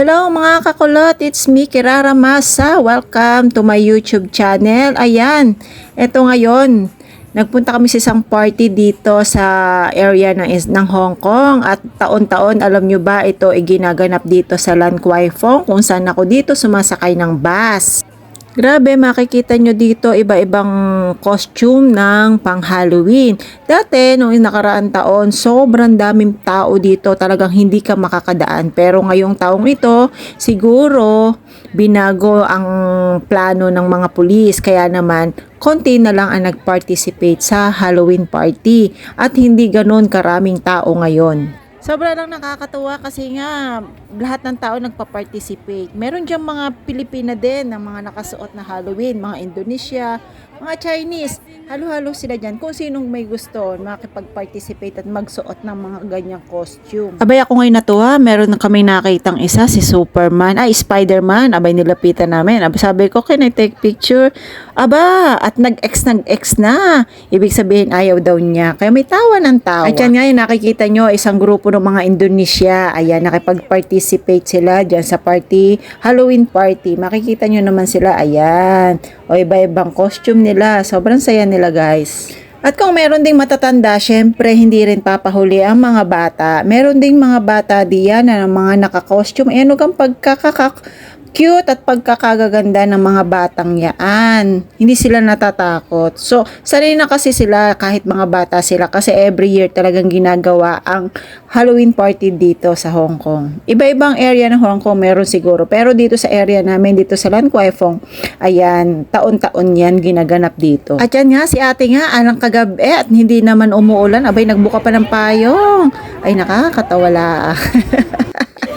Hello mga kakulot, it's me Kirara Masa. Welcome to my YouTube channel. Ayan, eto ngayon. Nagpunta kami sa isang party dito sa area ng Hong Kong at taon-taon, alam nyo ba, ito ay ginaganap dito sa Lan Kwai Fong kung saan ako dito sumasakay ng bus. Grabe, makikita nyo dito iba-ibang costume ng pang-Halloween. Dati, noong nakaraan taon, sobrang daming tao dito. Talagang hindi ka makakadaan. Pero ngayong taong ito, siguro binago ang plano ng mga pulis. Kaya naman, konti na lang ang nag-participate sa Halloween party. At hindi ganon karaming tao ngayon. Sobra lang nakakatuwa kasi nga lahat ng tao nagpa-participate. Meron diyang mga Pilipina din ng mga nakasuot na Halloween, mga Indonesia, mga Chinese. Halo-halo sila dyan kung sinong may gusto makipag-participate at magsuot ng mga ganyang costume. Abay ako ngayon natuwa, meron na kami nakitang isa, si Superman, Spider-Man. Abay nilapitan namin. Abay sabi ko, can I take picture? Aba, at nag-X na. Ibig sabihin ayaw daw niya. Kaya may tawa ng tawa. At yan nga yung nakikita nyo, isang grupo ng mga Indonesia. Ayan, nakipag-participate sila dyan sa party, Halloween party. Makikita nyo naman sila, ayan. O iba-ibang costume nila. Sobrang saya nila guys. At kung meron ding matatanda, syempre hindi rin papahuli ang mga bata. Meron ding mga bata diyan na mga naka-costume. Ano kang cute at pagkakagaganda ng mga batang yaan. Hindi sila natatakot. So, sanay na kasi sila kahit mga bata sila kasi every year talagang ginagawa ang Halloween party dito sa Hong Kong. Iba-ibang area ng Hong Kong meron siguro. Pero dito sa area namin, dito sa Lan Kwai Fong, ayan, taon-taon yan ginaganap dito. At yan nga, si ate nga, alang kagabi at hindi naman umuulan. Abay, nagbuka pa ng payong. Ay, nakakatawala.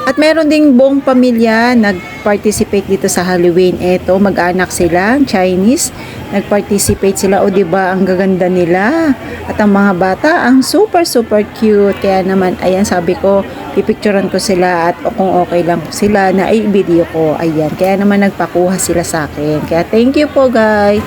At meron ding buong pamilya nag-participate dito sa Halloween. Eto, mag-anak sila, Chinese. Nag-participate sila. O diba, ang gaganda nila. At ang mga bata, ang super cute. Kaya naman, ayan, sabi ko, pipicturean ko sila at kung okay lang sila na i-video ko. Ayan, kaya naman nagpakuha sila sa akin. Kaya thank you po guys.